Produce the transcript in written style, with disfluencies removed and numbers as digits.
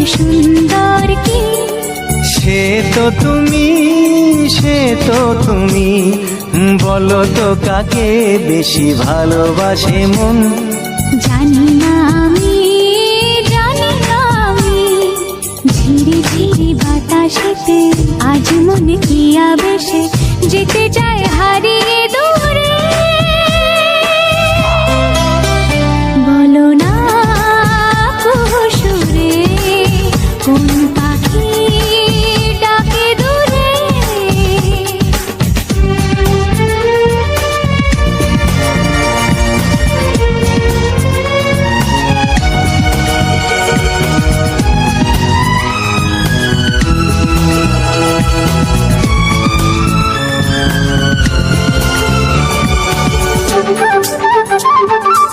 সুন্দর কি? সে তো তুমি, সে তো তুমি, বলো তো কাকে বেশি ভালোবাসে মন? জানি না আমি, জানি না আমি, ঝিরি ঝিরি বাতাসেতে আজ মনে কি আবেশে যেতে চায় হারিয়ে